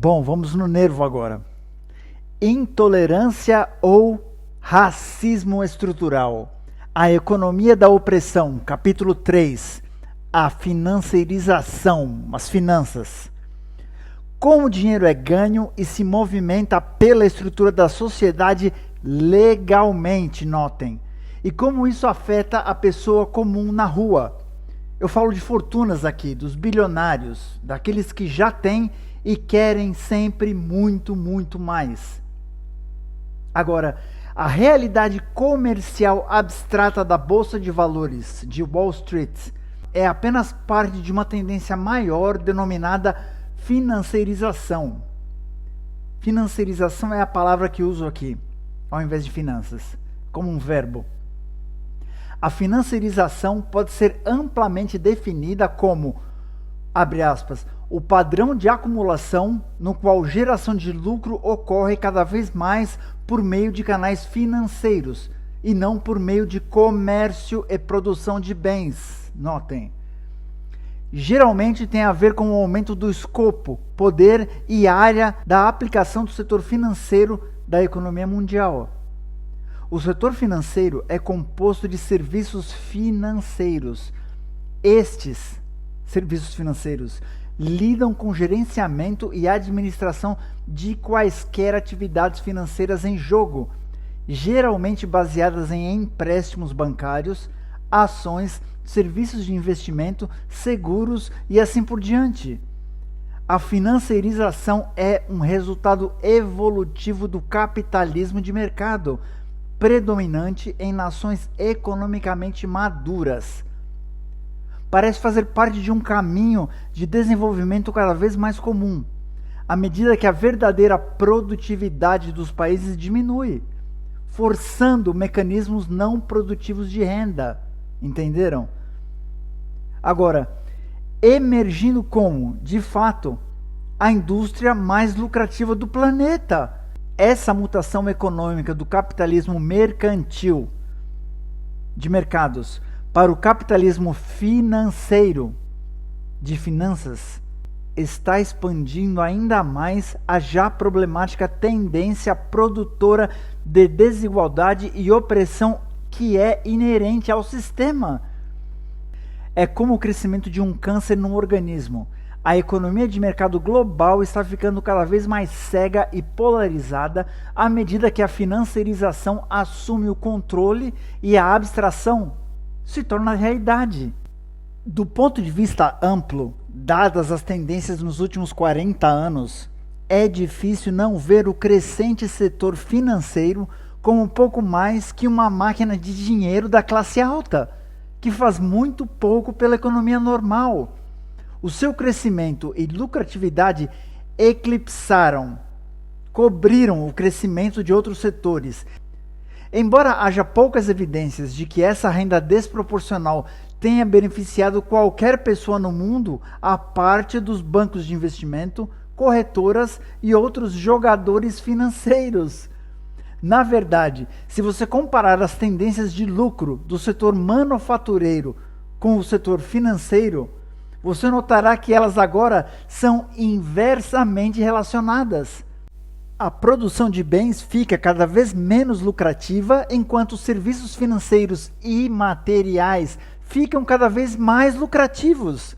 Bom, vamos no nervo agora. Intolerância ou racismo estrutural. A economia da opressão, capítulo 3. A financeirização, as finanças. Como o dinheiro é ganho e se movimenta pela estrutura da sociedade legalmente, notem. E como isso afeta a pessoa comum na rua. Eu falo de fortunas aqui, dos bilionários, daqueles que já têm e querem sempre muito, muito mais. Agora, a realidade comercial abstrata da Bolsa de Valores de Wall Street é apenas parte de uma tendência maior denominada financeirização. Financeirização é a palavra que uso aqui, ao invés de finanças, como um verbo. A financeirização pode ser amplamente definida como, abre aspas, o padrão de acumulação no qual geração de lucro ocorre cada vez mais por meio de canais financeiros e não por meio de comércio e produção de bens. Notem. Geralmente tem a ver com o aumento do escopo, poder e área da aplicação do setor financeiro da economia mundial. O setor financeiro é composto de serviços financeiros. Estes serviços financeiros lidam com gerenciamento e administração de quaisquer atividades financeiras em jogo, geralmente baseadas em empréstimos bancários, ações, serviços de investimento, seguros e assim por diante. A financeirização é um resultado evolutivo do capitalismo de mercado, predominante em nações economicamente maduras. Parece fazer parte de um caminho de desenvolvimento cada vez mais comum, à medida que a verdadeira produtividade dos países diminui, forçando mecanismos não produtivos de renda. Entenderam? Agora, emergindo como, de fato, a indústria mais lucrativa do planeta. Essa mutação econômica do capitalismo mercantil de mercados para o capitalismo financeiro de finanças está expandindo ainda mais a já problemática tendência produtora de desigualdade e opressão que é inerente ao sistema. É como o crescimento de um câncer num organismo. A economia de mercado global está ficando cada vez mais cega e polarizada à medida que a financeirização assume o controle e a abstração se torna realidade. Do ponto de vista amplo, dadas as tendências nos últimos 40 anos, é difícil não ver o crescente setor financeiro como pouco mais que uma máquina de dinheiro da classe alta, que faz muito pouco pela economia normal. O seu crescimento e lucratividade cobriram o crescimento de outros setores. Embora haja poucas evidências de que essa renda desproporcional tenha beneficiado qualquer pessoa no mundo, à parte dos bancos de investimento, corretoras e outros jogadores financeiros. Na verdade, se você comparar as tendências de lucro do setor manufatureiro com o setor financeiro, você notará que elas agora são inversamente relacionadas. A produção de bens fica cada vez menos lucrativa, enquanto os serviços financeiros e materiais ficam cada vez mais lucrativos.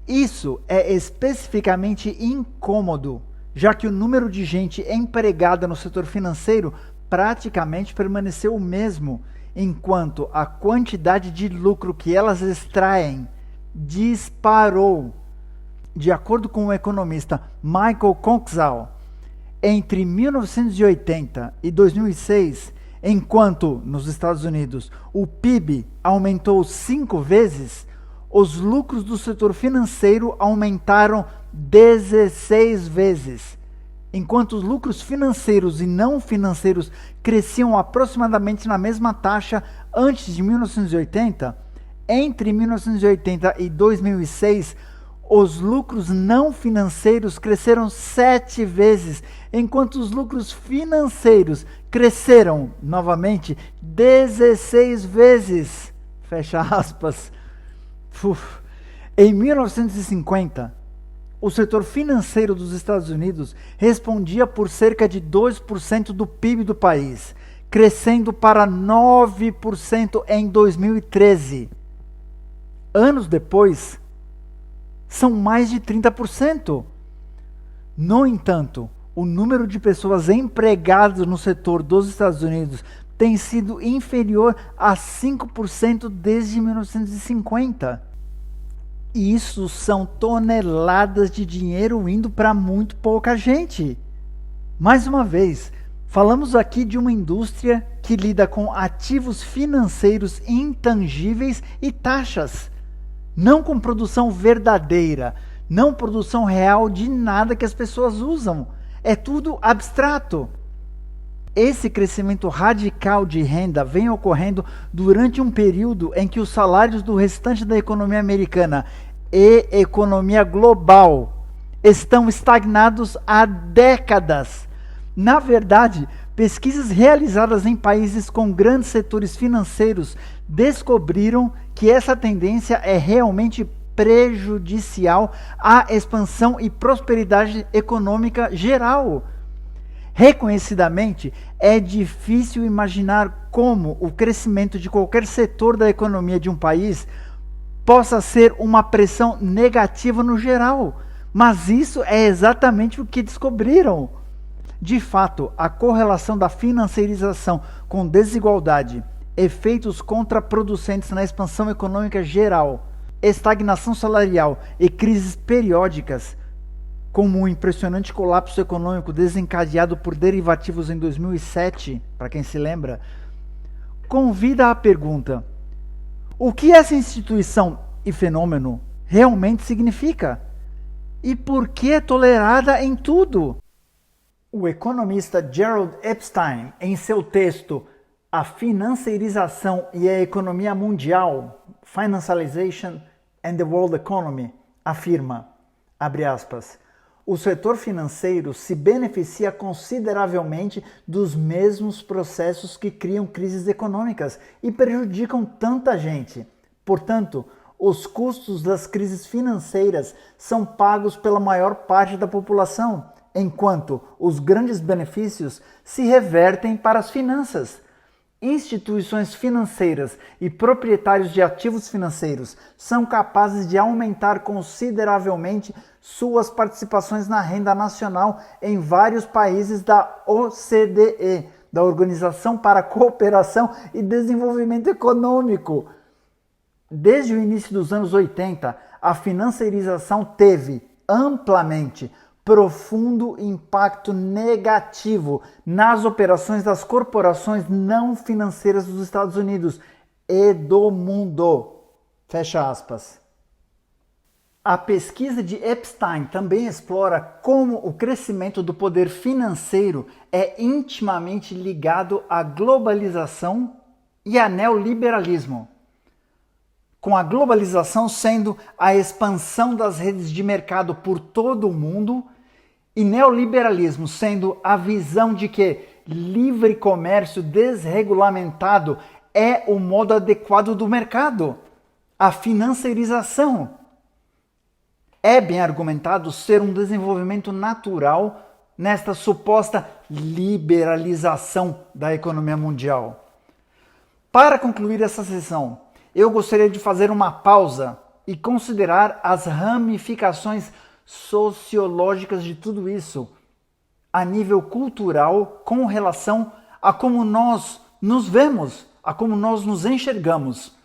Isso é especificamente incômodo, já que o número de gente empregada no setor financeiro praticamente permaneceu o mesmo, enquanto a quantidade de lucro que elas extraem disparou. De acordo com o economista Michael Conczal, entre 1980 e 2006, enquanto nos Estados Unidos o PIB aumentou 5 vezes, os lucros do setor financeiro aumentaram 16 vezes. Enquanto os lucros financeiros e não financeiros cresciam aproximadamente na mesma taxa antes de 1980, entre 1980 e 2006, os lucros não financeiros cresceram 7 vezes, enquanto os lucros financeiros cresceram, novamente, 16 vezes. Fecha aspas. Em 1950, o setor financeiro dos Estados Unidos respondia por cerca de 2% do PIB do país, crescendo para 9% em 2013. Anos depois, são mais de 30%. No entanto, o número de pessoas empregadas no setor dos Estados Unidos tem sido inferior a 5% desde 1950. E isso são toneladas de dinheiro indo para muito pouca gente. Mais uma vez, falamos aqui de uma indústria que lida com ativos financeiros intangíveis e taxas, não com produção verdadeira, não produção real de nada que as pessoas usam. É tudo abstrato. Esse crescimento radical de renda vem ocorrendo durante um período em que os salários do restante da economia americana e economia global estão estagnados há décadas. Na verdade, pesquisas realizadas em países com grandes setores financeiros descobriram que essa tendência é realmente prejudicial à expansão e prosperidade econômica geral. Reconhecidamente, é difícil imaginar como o crescimento de qualquer setor da economia de um país possa ser uma pressão negativa no geral, mas isso é exatamente o que descobriram. De fato, a correlação da financiarização com desigualdade, efeitos contraproducentes na expansão econômica geral, estagnação salarial e crises periódicas, como o impressionante colapso econômico desencadeado por derivativos em 2007, para quem se lembra, convida à pergunta: o que essa instituição e fenômeno realmente significa? E por que é tolerada em tudo? O economista Gerald Epstein, em seu texto A Financiarização e a Economia Mundial, Financialization and the World Economy, afirma, abre aspas, o setor financeiro se beneficia consideravelmente dos mesmos processos que criam crises econômicas e prejudicam tanta gente. Portanto, os custos das crises financeiras são pagos pela maior parte da população, enquanto os grandes benefícios se revertem para as finanças. Instituições financeiras e proprietários de ativos financeiros são capazes de aumentar consideravelmente suas participações na renda nacional em vários países da OCDE, da Organização para a Cooperação e Desenvolvimento Econômico. Desde o início dos anos 80, a financiarização teve amplamente profundo impacto negativo nas operações das corporações não financeiras dos Estados Unidos e do mundo. Fecha aspas. A pesquisa de Epstein também explora como o crescimento do poder financeiro é intimamente ligado à globalização e ao neoliberalismo. Com a globalização sendo a expansão das redes de mercado por todo o mundo e neoliberalismo sendo a visão de que livre comércio desregulamentado é o modo adequado do mercado, a financiarização. É bem argumentado ser um desenvolvimento natural nesta suposta liberalização da economia mundial. Para concluir essa sessão, eu gostaria de fazer uma pausa e considerar as ramificações sociológicas de tudo isso, a nível cultural, com relação a como nós nos vemos, a como nós nos enxergamos.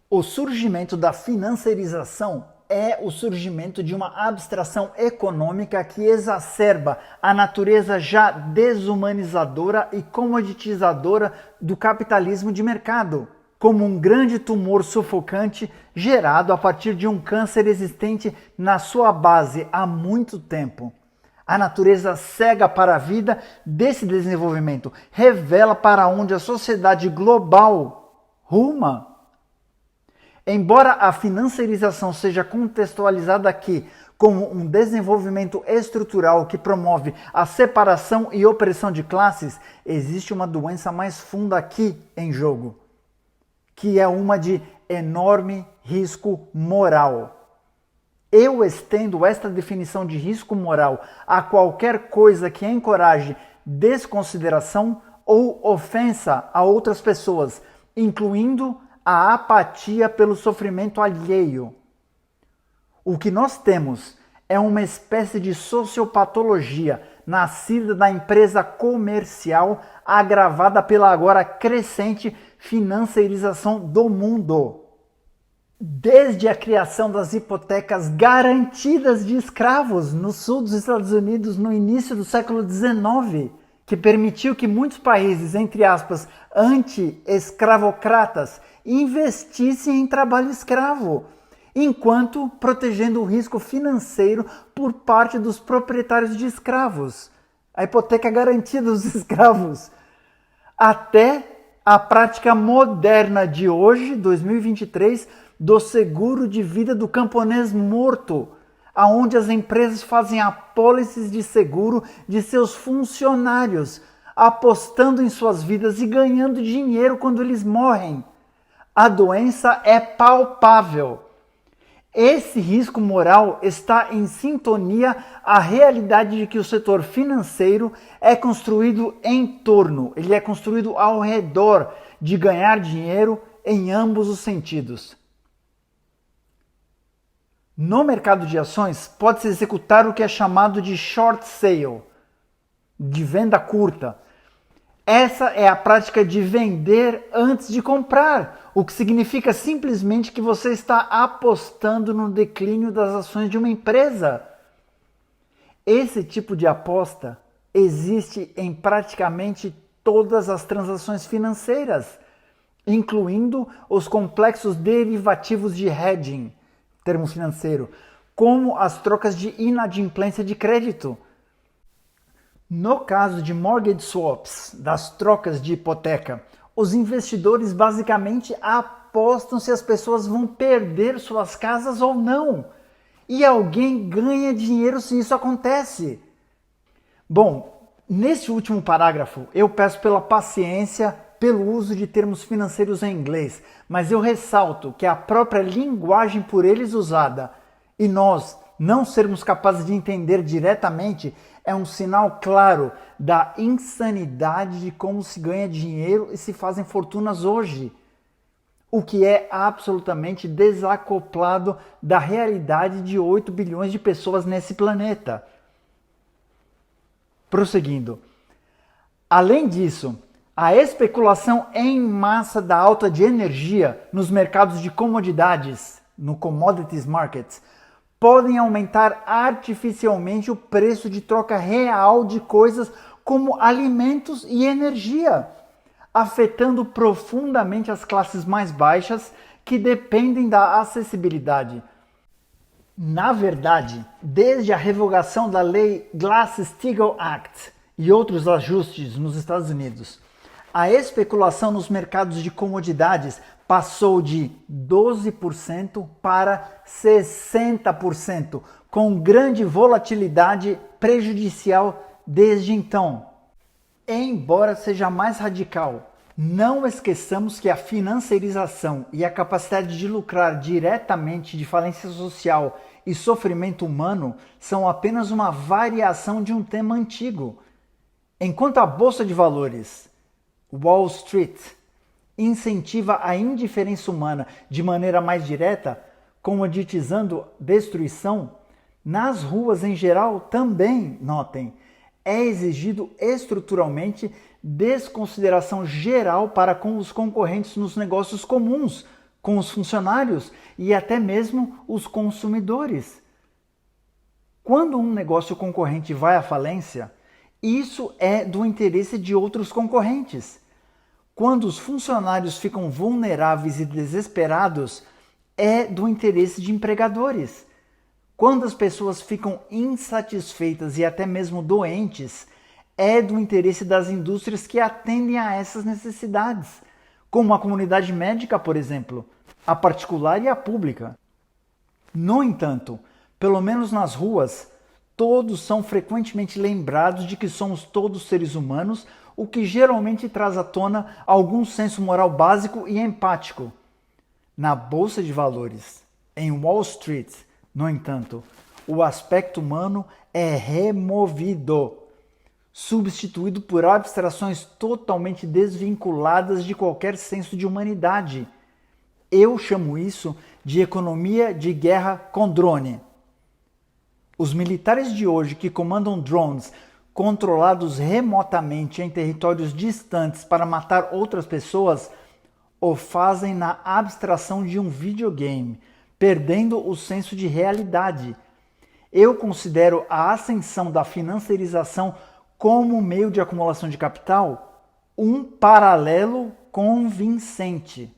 O surgimento da financiarização é o surgimento de uma abstração econômica que exacerba a natureza já desumanizadora e comoditizadora do capitalismo de mercado, como um grande tumor sufocante gerado a partir de um câncer existente na sua base há muito tempo. A natureza cega para a vida desse desenvolvimento revela para onde a sociedade global ruma. Embora a financiarização seja contextualizada aqui como um desenvolvimento estrutural que promove a separação e opressão de classes, existe uma doença mais funda aqui em jogo, que é uma de enorme risco moral. eu estendo esta definição de risco moral a qualquer coisa que encoraje desconsideração ou ofensa a outras pessoas, incluindo a apatia pelo sofrimento alheio. O que nós temos é uma espécie de sociopatologia nascida da empresa comercial agravada pela agora crescente financeirização do mundo. Desde a criação das hipotecas garantidas de escravos no sul dos Estados Unidos no início do século XIX, que permitiu que muitos países, entre aspas, anti-escravocratas, investissem em trabalho escravo, enquanto protegendo o risco financeiro por parte dos proprietários de escravos. A hipoteca garantida dos escravos. Até a prática moderna de hoje, 2023, do seguro de vida do camponês morto, aonde as empresas fazem apólices de seguro de seus funcionários, apostando em suas vidas e ganhando dinheiro quando eles morrem. A doença é palpável. Esse risco moral está em sintonia à realidade de que o setor financeiro é construído em torno, ele é construído ao redor de ganhar dinheiro em ambos os sentidos. No mercado de ações, pode-se executar o que é chamado de short sale, de venda curta. Essa é a prática de vender antes de comprar, o que significa simplesmente que você está apostando no declínio das ações de uma empresa. Esse tipo de aposta existe em praticamente todas as transações financeiras, incluindo os complexos derivativos de hedging, termo financeiro, como as trocas de inadimplência de crédito. No caso de mortgage swaps, das trocas de hipoteca, os investidores basicamente apostam se as pessoas vão perder suas casas ou não. E alguém ganha dinheiro se isso acontece. Bom, nesse último parágrafo eu peço pela paciência pelo uso de termos financeiros em inglês, mas eu ressalto que a própria linguagem por eles usada e nós não sermos capazes de entender diretamente é um sinal claro da insanidade de como se ganha dinheiro e se fazem fortunas hoje, o que é absolutamente desacoplado da realidade de 8 bilhões de pessoas nesse planeta. Prosseguindo. Além disso, a especulação em massa da alta de energia nos mercados de comodidades, no commodities markets, podem aumentar artificialmente o preço de troca real de coisas como alimentos e energia, afetando profundamente as classes mais baixas que dependem da acessibilidade. Na verdade, desde a revogação da lei Glass-Steagall Act e outros ajustes nos Estados Unidos, a especulação nos mercados de comodidades passou de 12% para 60%, com grande volatilidade prejudicial desde então. Embora seja mais radical, não esqueçamos que a financeirização e a capacidade de lucrar diretamente de falência social e sofrimento humano são apenas uma variação de um tema antigo. Enquanto a Bolsa de Valores, Wall Street, incentiva a indiferença humana de maneira mais direta, comoditizando destruição, nas ruas em geral também, notem, é exigido estruturalmente desconsideração geral para com os concorrentes nos negócios comuns, com os funcionários e até mesmo os consumidores. Quando um negócio concorrente vai à falência, isso é do interesse de outros concorrentes. Quando os funcionários ficam vulneráveis e desesperados, é do interesse de empregadores. Quando as pessoas ficam insatisfeitas e até mesmo doentes, é do interesse das indústrias que atendem a essas necessidades, como a comunidade médica, por exemplo, a particular e a pública. No entanto, pelo menos nas ruas, todos são frequentemente lembrados de que somos todos seres humanos, o que geralmente traz à tona algum senso moral básico e empático. Na Bolsa de Valores, em Wall Street, No entanto, o aspecto humano é removido, substituído por abstrações totalmente desvinculadas de qualquer senso de humanidade. Eu chamo isso de economia de guerra com drone. Os militares de hoje que comandam drones controlados remotamente em territórios distantes para matar outras pessoas o fazem na abstração de um videogame, perdendo o senso de realidade. Eu considero a ascensão da financiarização como meio de acumulação de capital um paralelo convincente.